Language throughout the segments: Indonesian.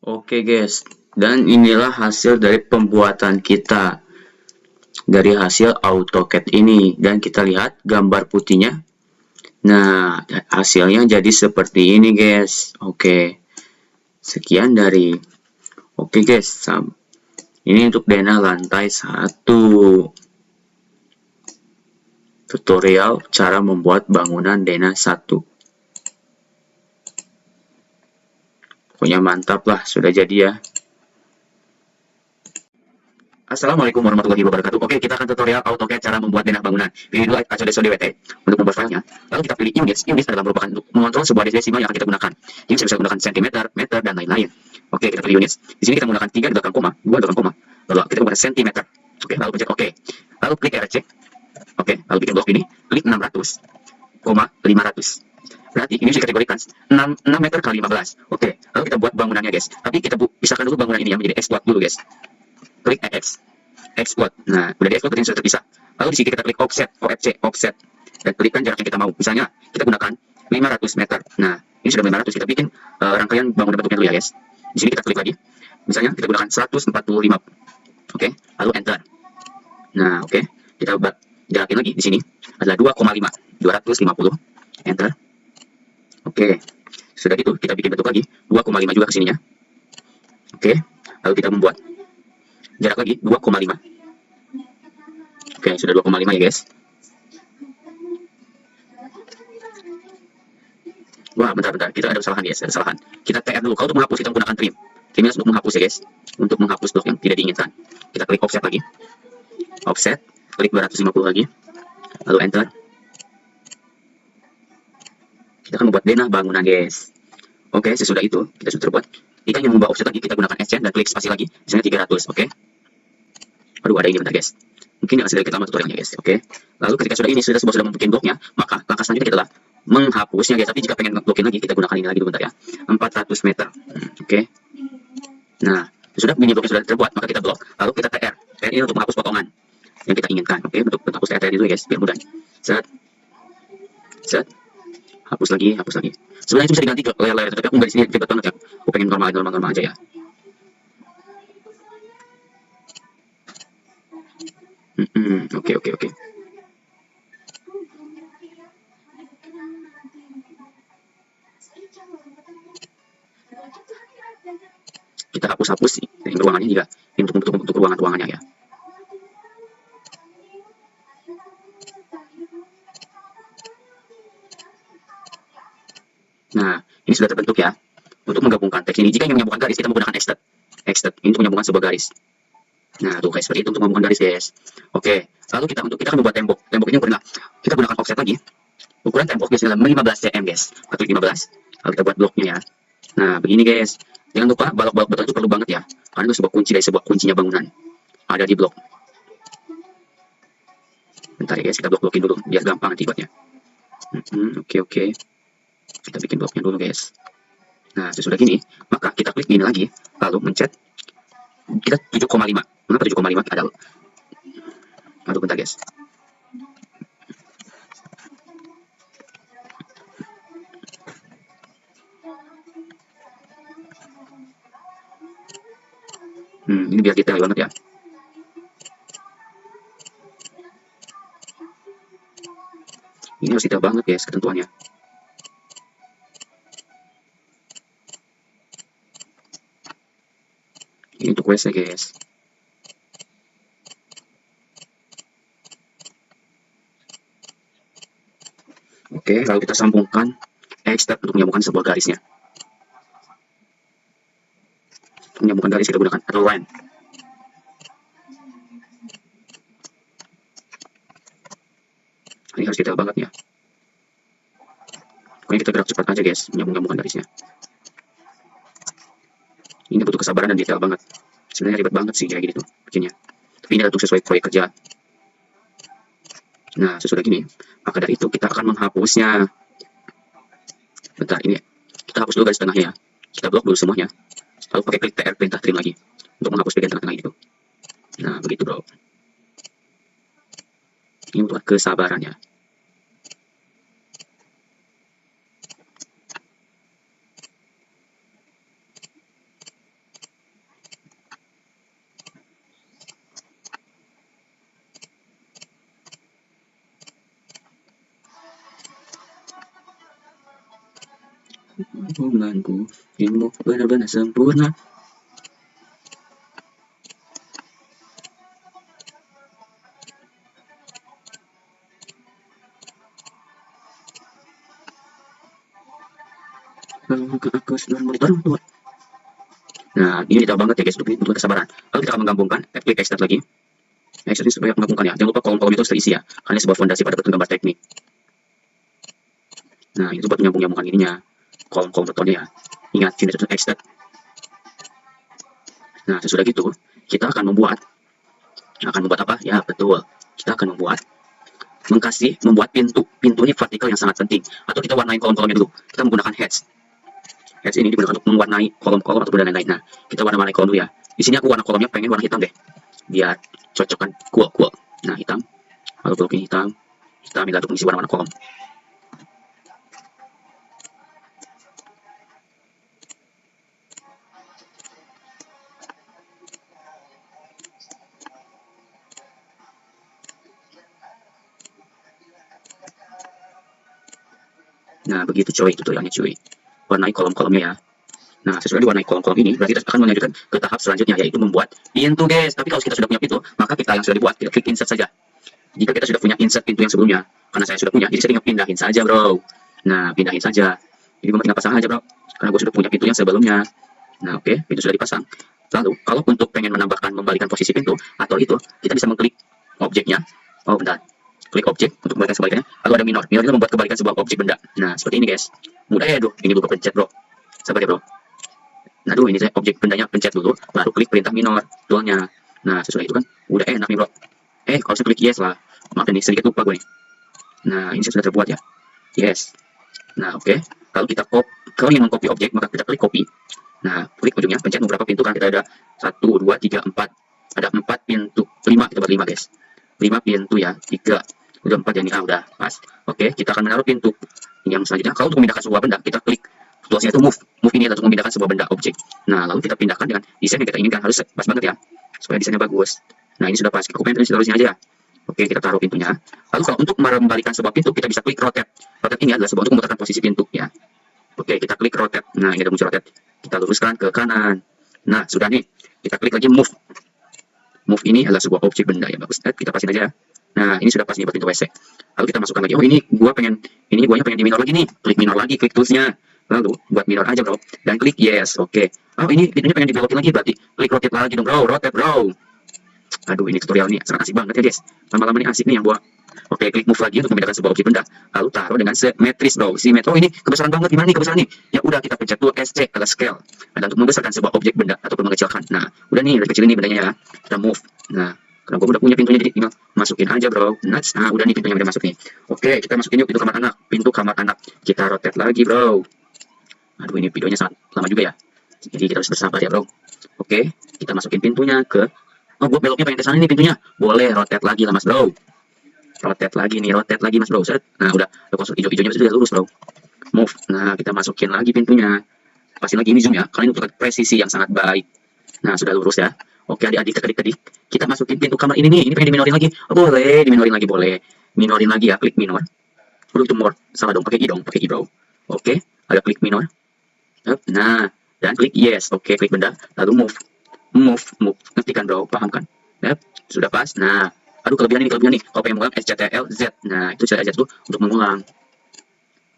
Oke guys, dan inilah hasil dari pembuatan kita dari hasil AutoCAD ini. Dan kita lihat gambar putihnya. Nah, hasilnya jadi seperti ini guys. Oke, sekian dari Oke guys, ini untuk denah lantai 1. Tutorial cara membuat bangunan denah 1. Pokoknya mantap lah, sudah jadi ya. Assalamualaikum warahmatullahi wabarakatuh. Oke, kita akan tutorial AutoCAD cara membuat denah bangunan. Pilih dulu HDSO DWT untuk membuat filenya. Lalu kita pilih units. Units adalah merupakan untuk mengontrol sebuah desimal yang akan kita gunakan. Units bisa gunakan cm, meter, dan lain-lain. Oke, kita pilih units. Di sini kita menggunakan 3 di belakang koma, 2 di belakang koma. Lalu kita menggunakan cm. Oke, lalu pencet oke. Lalu klik RC. Oke, lalu bikin blok ini. Klik 600, 500. Berarti ini bisa dikategorikan 6 meter kali 15. Oke, lalu kita buat bangunannya guys. Tapi kita pisahkan dulu bangunan ini ya menjadi export dulu guys. Klik EX, export. Nah, udah di export sudah terpisah. Lalu di sini kita klik offset, OFC, offset, dan klikkan jarak yang kita mau. Misalnya kita gunakan 500 meter. Nah, ini sudah 500. Kita bikin rangkaian bangunan bentuknya dulu ya guys. Di sini kita klik lagi. Misalnya kita gunakan 145. Oke, lalu enter. Nah, oke, kita buat jarakin lagi di sini adalah 2,5, 250. Enter. Oke, sudah gitu kita bikin bentuk lagi 2,5 juga ke sininya. Oke, lalu kita membuat jarak lagi 2,5. Oke, sudah 2,5 ya guys. Wah, bentar, kita ada kesalahan guys, ada kesalahan. Kita TR dulu. Kalau untuk menghapus kita menggunakan trim. Trimnya untuk menghapus ya guys, untuk menghapus blok yang tidak diinginkan. Kita klik offset lagi, offset, klik 250 lagi, lalu enter. Kita akan membuat denah bangunan guys. Oke, sesudah itu kita sudah terbuat. Kita ingin membuat offset lagi, kita gunakan Shift dan klik spasi lagi, misalnya 300. Oke. Aduh, ada ini bentar guys. Mungkin hasil dari kita tutorialnya guys. Oke. Lalu ketika sudah membuat bloknya, maka langkah selanjutnya adalah menghapusnya guys. Tapi jika pengen blokin lagi, kita gunakan ini lagi dulu bentar ya. 400 meter. Oke. Nah, sudah mini bloknya sudah terbuat, maka kita blok. Lalu kita TR. TR ini untuk menghapus potongan yang kita inginkan. Oke, untuk menghapus TR dulu guys, biar mudah. Set. Set. Hapus lagi, hapus lagi. Sebenarnya itu bisa diganti ke layar-layar, tapi aku nggak di sini ribet banget ya. Aku pengen normal aja ya. Oke. Kita hapus-hapus yang ruangannya juga untuk ruangan-ruangannya ya. Nah, ini sudah terbentuk ya. Untuk menggabungkan teks ini, jika ingin menyambungkan garis, kita menggunakan extrude. Extrude ini untuk menyambungkan sebuah garis. Nah, tuh kayak seperti itu untuk menggabungkan garis, guys. Oke, lalu kita akan membuat tembok. Tembok ini ukuran, kita gunakan offset lagi. Ukuran tembok biasanya 15 cm, guys. Klik 15. Lalu kita buat bloknya ya. Nah, begini, guys. Jangan lupa balok-balok beton itu perlu banget ya. Karena itu sebuah kunci dari sebuah kuncinya bangunan. Ada di blok. Bentar ya, guys. Kita blok-blokin dulu biar gampang nanti buatnya. Oke. Kita bikin bloknya dulu, guys. Nah, sesudah gini, maka kita klik gini lagi, lalu mencet. Kita 7,5. Mengapa 7,5? Ada. Aduh, bentar, guys. Ini biar detail banget ya. Ini harus detail banget, guys, ketentuannya. Ini untuk WC, guys. Oke, lalu kita sambungkan extrude untuk menyambungkan sebuah garisnya. Untuk menyambungkan garis kita gunakan atau line. Ini harus detail banget ya. Pokoknya kita gerak cepat aja guys, menyambungkan garisnya. Ini butuh kesabaran dan detail banget. Sebenarnya ribet banget sih kayak gitu bikinnya. Tapi ini untuk sesuai proyek kerja. Nah, sesudah gini, maka dari itu kita akan menghapusnya. Bentar, ini kita hapus dulu garis tengahnya ya. Kita blok dulu semuanya. Lalu pakai klik TR perintah trim lagi untuk menghapus bagian tengah-tengah itu. Nah, begitu bro. Ini butuh kesabaran ya. hubunganku denganmu benar-benar sempurna. Aku sudah monitor. Nah, ini tidak banget ya guys, untuk kesabaran. Lalu kita akan menggabungkan, klik extract lagi. Extract ini supaya menggabungkan ya. Jangan lupa kolom-kolom itu harus terisi ya, karena sebuah fondasi pada beton gambar teknik. Nah, itu buat menyambung-nyambungkan ininya, kolom-kolom betonnya ya. Ingat, sini itu extract. Nah, sesudah gitu, kita akan membuat apa? Ya, betul. Kita akan membuat pintu. Pintu ini vertikal yang sangat penting. Atau kita warnai kolom-kolomnya dulu. Kita menggunakan heads. Heads ini digunakan untuk mewarnai kolom-kolom atau dan lain-lain. Nah, kita warna-warnai kolom dulu ya. Di sini aku warna kolomnya pengen warna hitam deh. Biar cocok kan, cool. Nah, hitam. Lalu blokin hitam. Hitam untuk mengisi warna-warna kolom. Nah, begitu coy, tutorialnya cuy. Warnai kolom-kolomnya ya. Nah, sesudah diwarnai kolom-kolom ini, berarti kita akan melanjutkan ke tahap selanjutnya, yaitu membuat pintu, guys. Tapi kalau kita sudah punya pintu, maka kita yang sudah dibuat, kita klik insert saja. Jika kita sudah punya insert pintu yang sebelumnya, karena saya sudah punya, jadi saya tinggal pindahin saja, bro. Nah, pindahin saja. Jadi gue tinggal pasang aja, bro. Karena gue sudah punya pintu yang sebelumnya. Nah, oke, pintu sudah dipasang. Lalu, kalau untuk pengen menambahkan, membalikan posisi pintu, atau itu, kita bisa mengklik objeknya. Oh, bentar. Klik objek untuk membalikan sebalikannya. Lalu ada minor. Minor itu membuat kebalikan sebuah objek benda. Nah, seperti ini, guys. Mudah ya, ini lupa pencet, bro. Sabar ya, bro. Nah, dulu ini saya objek bendanya pencet dulu, baru klik perintah minor toolnya. Nah, sesudah itu kan udah enak nih, bro. Kalau saya klik yes lah. Maaf nih, sedikit lupa gue nih. Nah, ini sudah terbuat ya. Yes. Nah, oke. Kalau kita kalau ingin mengcopy objek, maka kita klik copy. Nah, klik ujungnya, pencet beberapa pintu kan kita ada 1, 2, 3, 4. Ada 4 pintu. 5, kita buat 5, guys. 5 pintu ya. 3. Udah 4 ya nih. Udah pas. Oke, kita akan menaruh pintu. Yang selanjutnya, kalau untuk memindahkan sebuah benda, kita klik toolsnya itu move ini adalah untuk memindahkan sebuah benda objek. Nah, lalu kita pindahkan dengan desain yang kita inginkan, harus pas banget ya supaya desainnya bagus. Nah, ini sudah pas, kita copy seterusnya aja. Oke, kita taruh pintunya. Lalu kalau untuk membalikan sebuah pintu, kita bisa klik rotate. Rotate ini adalah sebuah untuk memutarkan posisi pintu ya. Oke, kita klik rotate. Nah, ini ada muncul rotate, kita luruskan ke kanan. Nah, sudah nih, kita klik lagi move ini adalah sebuah objek benda ya, bagus. Kita pasin aja. Nah, ini sudah pas nih buat pintu WC. Lalu kita masukkan lagi, ini guanya pengen di minor lagi nih. Klik minor lagi, klik toolsnya. Lalu buat minor aja, bro, dan klik yes. Oke. Ini pintunya pengen dibelokin lagi, berarti klik rotate lagi dong, bro. Rotate, bro. Aduh, ini tutorial nih sangat asik banget ya, guys. Lama-lama nih asik nih yang buat. Oke, klik move lagi untuk memindahkan sebuah objek benda. Lalu taruh dengan simetris, bro. Ini kebesaran banget. Gimana nih kebesaran nih? Ya udah, kita pencet tool SC adalah scale. Ada untuk membesarkan sebuah objek benda ataupun mengecilkan. Nah, udah nih, udah kecil ini bendanya ya. Kita move. Nah, karena gue udah punya pintunya, jadi tinggal masukin aja, bro. Nah, udah nih pintunya udah masuk nih. Oke, kita masukin yuk pintu kamar anak. Pintu kamar anak. Kita rotate lagi, bro. Aduh, ini videonya sangat lama juga ya. Jadi kita harus bersabar ya, bro. Oke, kita masukin pintunya ke... Oh, gue beloknya pengen ke sana nih pintunya. Boleh, rotate lagi lah, mas, bro. Rotate lagi nih, rotate lagi, mas, bro. Set. Nah, udah kosong hijau-hijaunya sudah lurus, bro. Move. Nah, kita masukin lagi pintunya. Pasin lagi ini zoom ya. Kalian untuk presisi yang sangat baik. Nah, sudah lurus ya. Oke, adik-adik, kedik-kedik. Kita masukin pintu kamar ini nih. Ini pengen diminorin lagi. Oh, boleh, diminorin lagi, boleh. Minorin lagi ya, klik minor. Perlu itu more. Salah dong, pakai i dong, pakai i, bro. Oke, ada klik minor. Nah, dan klik yes. Oke, klik benda, lalu move. Ngerti kan, bro? Paham kan? Sudah pas. Nah, aduh, kelebihan nih. Kalau pengen mengulang, SCTL Z. Nah, itu CTRL Z tuh untuk mengulang.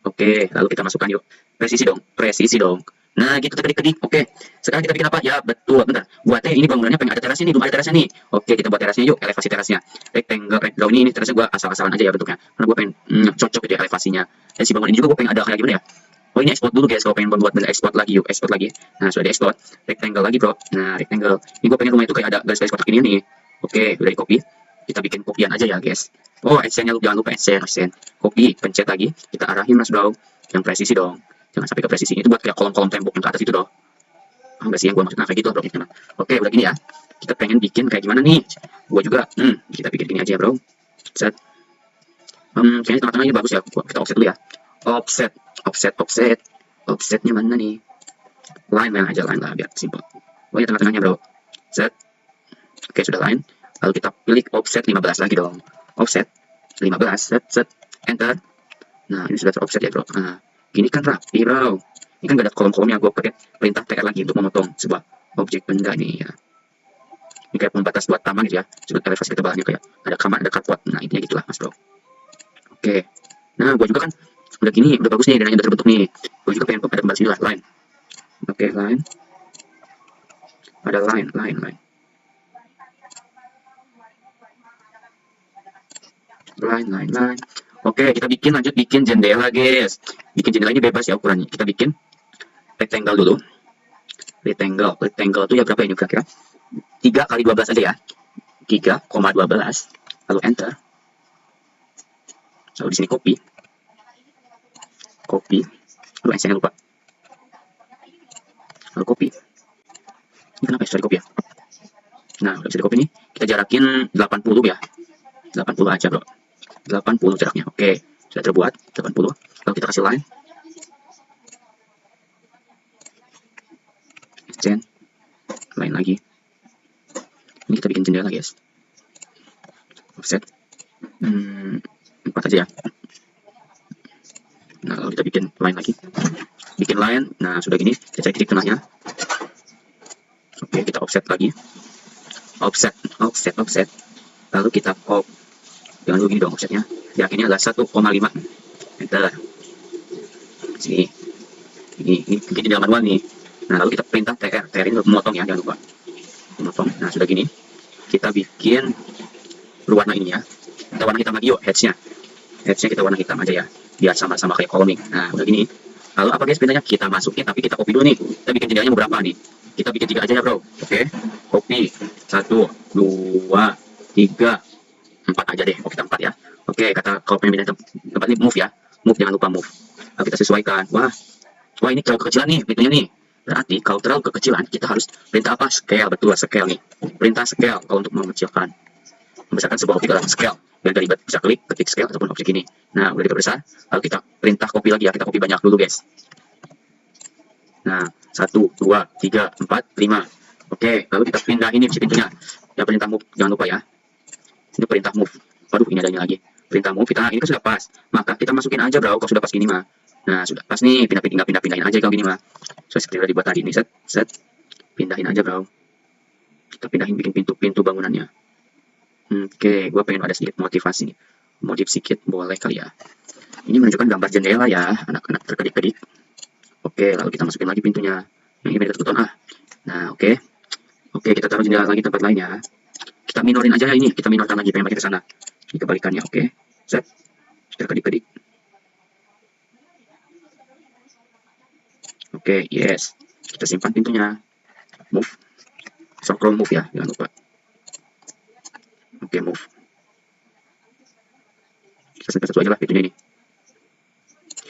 Oke, lalu kita masukkan yuk. Presisi dong. Nah, gitu kedik-kedik. Oke, sekarang kita bikin apa? Ya, betul. Bentar. Buatnya ini bangunannya pengen ada terasnya nih. Belum ada terasnya nih. Oke, kita buat terasnya yuk. Elevasi terasnya. Rectangle. Ini terasnya gue asal-asalan aja ya bentuknya. Karena gue pengen cocok gitu ya elevasinya. Dan si bangunan ini juga gue pengen ada kayak gimana ya. Oh, ini export dulu, guys. Kalau pengen membuat benda export lagi yuk. Export lagi. Nah, sudah di export. Rectangle lagi, bro. Nah, rectangle. Ini gue pengen rumah itu kayak ada garis-garis kotak ini nih. Oke, udah di copy. Kita bikin kopian aja ya, guys. Oh, accent-nya jangan lupa accent. Copy, pencet lagi. Kita arahin, mas, bro. Yang presisi dong. Jangan sampai ke presisi. Itu buat kayak kolom-kolom tembok yang ke atas itu dong. Enggak sih yang gue maksudnya kayak gitu, bro. Oke, udah gini ya. Kita pengen bikin kayak gimana nih? Gue juga, kita bikin gini aja, bro. Set. Kayaknya tengah-tengah ini bagus ya. Kita offset dulu ya. Offsetnya mana nih? Line aja, line lah biar simple. Oh ya, tengah-tengahnya, bro. Set. Oke, sudah line. Lalu kita pilih offset 15 lagi dong. Offset 15, set. Enter. Nah, ini sudah teroffset ya, bro. Nah, gini kan rapi, bro. Ini kan gak ada kolom-kolomnya, gue pakai perintah TR lagi untuk memotong sebuah objek benda nih ya. Ini kayak pembatas buat taman gitu ya, sudut elevasi ketebalannya kayak ada kamar, ada carport. Nah intinya gitulah mas bro. Oke, nah gue juga kan udah gini, udah bagus nih, dananya udah terbentuk nih. Gue juga pengen ada kembali sini lah, line. Oke, line. Ada line. Line. Oke, kita lanjut bikin jendela guys. Bikin jendela ini bebas ya ukurannya. Kita bikin rectangle dulu. Rectangle itu ya berapa ini kira-kira? 3 kali 12 aja ya. 3,12. Lalu enter. Lalu di sini copy. Lalu NC-nya lupa. Lalu copy. Ini kenapa ya? Sorry, copy ya. Nah, udah bisa di copy nih. Kita jarakin 80 ya. 80 aja bro. 80 jaraknya. Oke, sudah terbuat 80. Lalu kita kasih line. Extend. Line lagi. Ini kita bikin jendela guys. Offset 4 aja ya. Nah, lalu kita bikin line lagi. Bikin line. Nah, sudah gini. Kita cari titik tengahnya. Oke, kita offset lagi. Offset. Lalu kita pop. Jangan dulu gini dong offsetnya. Ya, akhirnya adalah 1,5. Enter. Sini. Ini bikin jendela manual nih. Nah, lalu kita perintah TR. TR ini untuk memotong ya, jangan lupa. Memotong. Nah, sudah gini. Kita bikin berwarna ini ya. Kita warna hitam lagi yuk, hedge-nya. Hedge-nya kita warna hitam aja ya. Biar sama-sama kayak columning. Nah, udah gini. Lalu apa guys perintahnya? Kita masukin, tapi kita copy dulu nih. Kita bikin jendelanya berapa nih? Kita bikin 3 aja ya bro. Oke. Copy. 1, 2, 3, 4 aja deh. Oke, kita 4 ya. Oke, kata kalau pengen pindah tempat ini move ya. Move, jangan lupa move. Lalu kita sesuaikan. Wah, ini terlalu kekecilan nih pintunya nih. Berarti kalau terlalu kekecilan, kita harus perintah apa? Scale, betul, scale nih. Perintah scale kalau untuk membesarkan sebuah objek adalah scale. Biar gak ribet, bisa klik, ketik scale ataupun objek ini. Nah, udah diperbesar. Lalu kita perintah copy lagi ya. Kita copy banyak dulu guys. Nah, 1, 2, 3, 4, 5. Oke, lalu kita pindah ini pintunya. Ya, perintah move, jangan lupa ya. Ini perintah move. Waduh, ini adanya lagi. Perintah move, ini kan sudah pas. Maka kita masukin aja bro, kalau sudah pas gini mah. Nah, sudah pas nih, pindahin aja kalau gini mah. So, seperti udah dibuat tadi nih, set. Pindahin aja bro. Kita pindahin, bikin pintu bangunannya. Oke, gue pengen ada sedikit motivasi. Modif sedikit, boleh kali ya. Ini menunjukkan gambar jendela ya, anak-anak terkedik-kedik. Oke, lalu kita masukin lagi pintunya. Yang ini beda ketutupan Nah, oke, kita taruh jendela lagi tempat lainnya. Kita minorin aja ini, kita minorkan lagi, pengen pakai ke sana. Ini kebalikannya, oke. Set, terkedik-kedik. Oke, yes. Kita simpan pintunya. Move. Scroll move ya, jangan lupa. Oke, move. Kita simpan satu aja lah pintunya ini.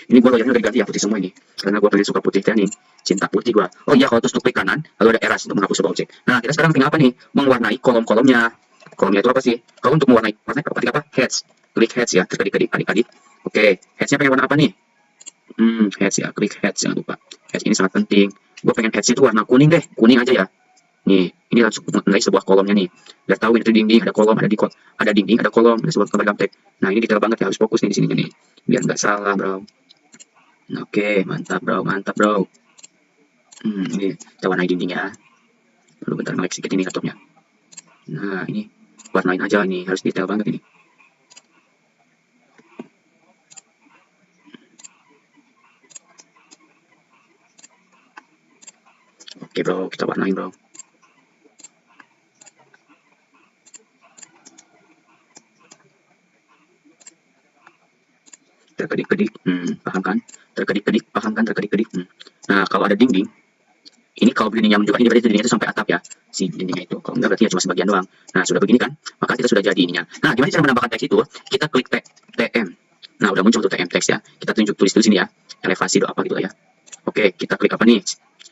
Ini gue loyalnya udah diganti ya, putih semua ini. Karena gue pengen suka putih teh nih. Cinta putih gue. Oh iya, kalau terus klik kanan, lalu ada erase untuk menghapus sebuah objek. Nah, kita sekarang tinggal apa nih? Mewarnai kolom-kolomnya. Kolomnya itu apa sih? Kalau untuk mewarnai, ketik apa? Heads. Klik heads ya, terkedik-kedik, adik-adik. Oke, headsnya pengen warna apa nih? Heads ya, klik heads, jangan lupa. Heads ini sangat penting. Gue pengen headsnya itu warna kuning deh, kuning aja ya. Nih, ini langsung mengenai sebuah kolomnya nih. Biar tahu ini tuh dinding, ada kolom, ada dinding, ada kolom, ada sebuah gambar gamtek. Nah, ini detail banget ya, harus fokus nih di sini nih. Biar nggak salah, bro. Oke, mantap bro. Ini kita warnai dinding ya. Lalu bentar nge-lag sedikit ini laptopnya. Nah, ini warnain aja ini, harus detail banget ini. Oke bro, kita warnain bro. Terkedik-kedik, paham kan? Terkedik-kedik. Nah, kalau ada dinding, ini kalau dindingnya menunjukkan ini berarti dindingnya itu sampai atap ya, si dindingnya itu. Kalau enggak berarti ya cuma sebagian doang. Nah, sudah begini kan, maka kita sudah jadi ininya. Nah, gimana cara menambahkan teks itu? Kita klik TM. Nah, udah muncul tuh TM teks ya. Kita tulis sini ya, elevasi atau apa gitu ya. Oke, kita klik apa nih?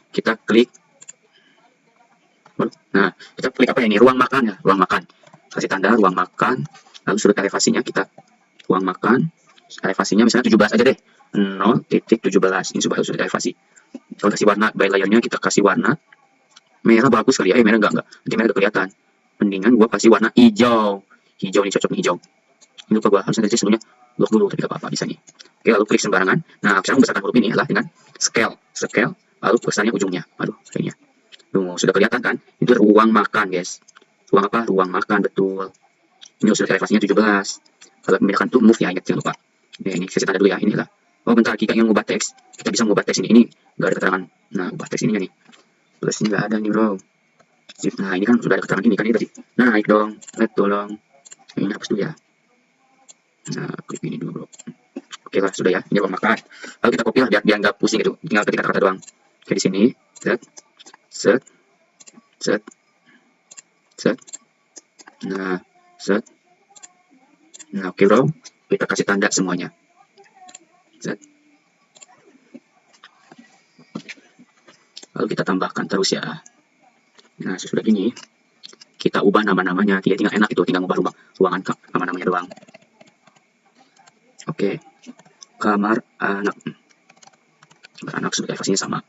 Kita klik. Nah, kita klik apa ya ini? Ruang makan ya, ruang makan. Kasih tanda ruang makan. Lalu sudut elevasinya kita ruang makan. Elevasinya misalnya 17 aja deh. 0.17. Ini sudut elevasi. Kalau kasih warna by layernya, kita kasih warna merah bagus kali ya. Merah enggak. Nanti merah udah kelihatan. Mendingan gua kasih warna hijau. Hijau ini cocok nih, hijau. Ini lupa gua harusnya dari sebelumnya blok dulu, tapi gak apa-apa bisa nih. Oke, lalu klik sembarangan. Nah, cara membesarkan huruf ini adalah dengan scale, lalu besarnya ujungnya. Aduh, kayaknya. Tuh, sudah kelihatan kan? Itu ruang makan, guys. Ruang apa? Ruang makan, betul. Ini usul elevasinya 17. Kalau membedakan tuh move ya, ingat jangan lupa. Oke, ini saya tanda dulu ya, inilah. Oh, bentar, kita yang ngubah teks. Kita bisa mengubah teks ini. Ini nggak ada keterangan. Nah, ubah teks ininya nih. Plus ini nggak ada nih, bro. Nah, ini kan sudah ada keterangan ini kan ini tadi. Naik dong, tolong. Ini hapus dulu ya. Nah, klik ini dulu, bro. Oke lah, sudah ya. Ini ruang makan. Lalu kita copy lah biar nggak pusing gitu. Tinggal ketik kata-kata doang. Oke, di sini. Set. Nah, set. Nah, oke, bro. Kita kasih tanda semuanya. Set. Lalu kita tambahkan terus ya. Nah, sesudah ini kita ubah nama-namanya. Tinggal enak itu, tinggal ubah ruangan nama-namanya doang. Oke. Kamar anak. Kamar anak sudah elevasinya sama.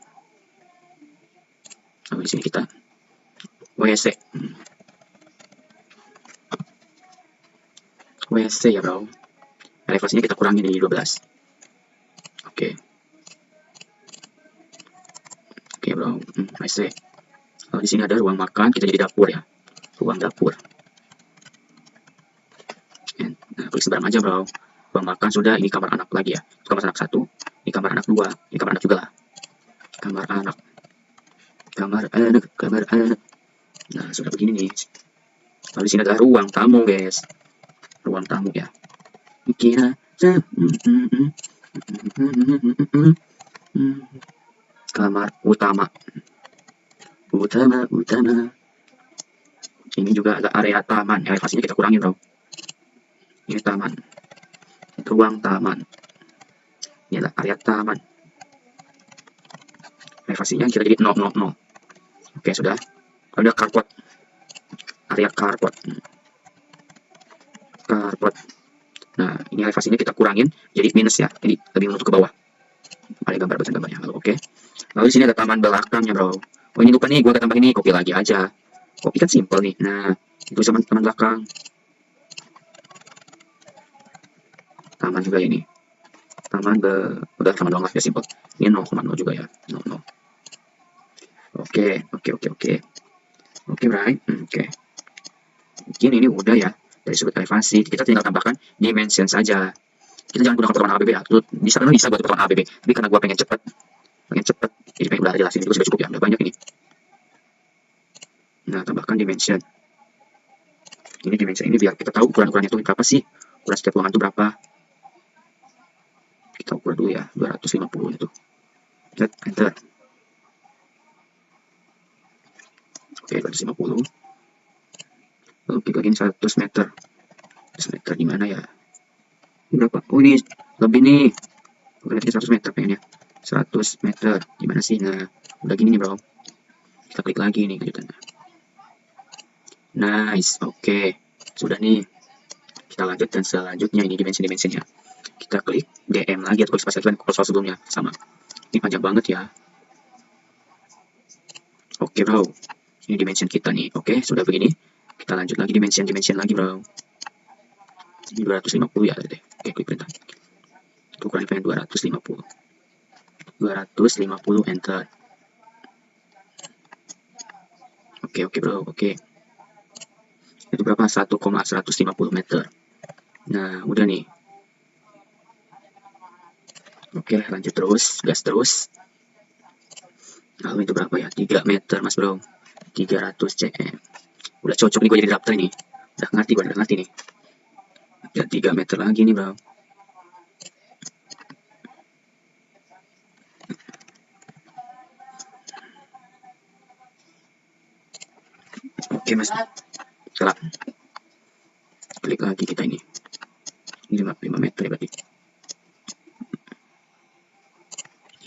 Lalu di sini kita WC. WC ya, bro. Elevasinya kita kurangi dari 12. Oke. Oke, bro. WC. Lalu di sini ada ruang makan, kita jadi dapur ya. Ruang dapur. Nah, klik sembarang aja, bro. Ruang makan sudah, ini kamar anak lagi ya. Kamar anak 1, ini kamar anak 2, ini kamar anak juga lah. Kamar anak. Nah, sudah begini nih. Lalu di sini adalah ruang tamu, guys. Ruang tamu ya. Kira kamar utama. Ini juga ada area taman. Elevasinya kita kurangi, bro. Ini taman. Ruang taman. Ini adalah area taman. Elevasinya kita jadi 000. Oke, sudah. Ada carport. Area carport. Nah, ini elevasinya kita kurangin jadi minus ya. Jadi lebih menutup ke bawah. Ada gambar bacaan gambarnya. Lalu oke. Lalu di sini ada taman belakangnya, bro. Oh, ini lupa nih, gua tambah ini, copy lagi aja. Copy kan simple nih. Nah, itu sama taman belakang. Taman juga ini. Udah taman doang lah ya, simple. Ini 0,0 juga ya. 0. Oke, right. Oke. Mungkin ini udah ya dari sudut elevasi. Kita tinggal tambahkan dimension saja. Kita jangan gunakan pertemuan ABB ya. Bisa buat pertemuan ABB, tapi karena gua pengen cepet, jadi pengen udah jelasin itu sudah cukup ya. Udah banyak ini. Nah, tambahkan dimension. Ini dimension ini biar kita tahu ukuran-ukurannya itu berapa sih. Ukuran setiap ruangan itu berapa. Kita ukur dulu ya, 250 itu. Enter. Oke, 250. Lalu klik lagi 100 meter. 100 meter di mana ya? Berapa? Oh, ini lebih nih. Berarti 100 meter pengennya. 100 meter. Gimana sih? Nah, udah gini nih, bro. Kita klik lagi nih kejutannya. Nice. Oke. Sudah nih. Kita lanjut dan selanjutnya ini dimensi-dimensinya. Kita klik DM lagi atau klik spasi lagi soal sebelumnya sama. Ini panjang banget ya. Oke, bro. Ini dimension kita nih. Oke, sudah begini. Kita lanjut lagi dimension lagi, bro. Ini 250 ya deh. Oke, klik perintah. Ukurannya pengen 250. 250 enter. Oke, bro. Oke. Itu berapa? 1,150 meter. Nah, udah nih. Oke, lanjut terus, gas terus. Lalu itu berapa ya? 3 meter, mas bro. 300 cm. Udah cocok nih gue jadi daftar ini. Udah ngerti nih. Ya, 3 meter lagi nih, bro. Oke, mas. Salah. Klik lagi kita ini. Ini 5 meter ya berarti.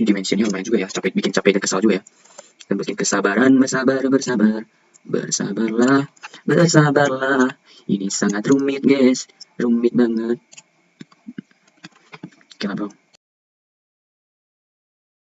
Ini dimensinya lumayan juga ya. Bikin capek dan kesal juga ya. Dan bikin kesabaran, bersabarlah. Ini sangat rumit, guys. Rumit banget. Oke lah, bro.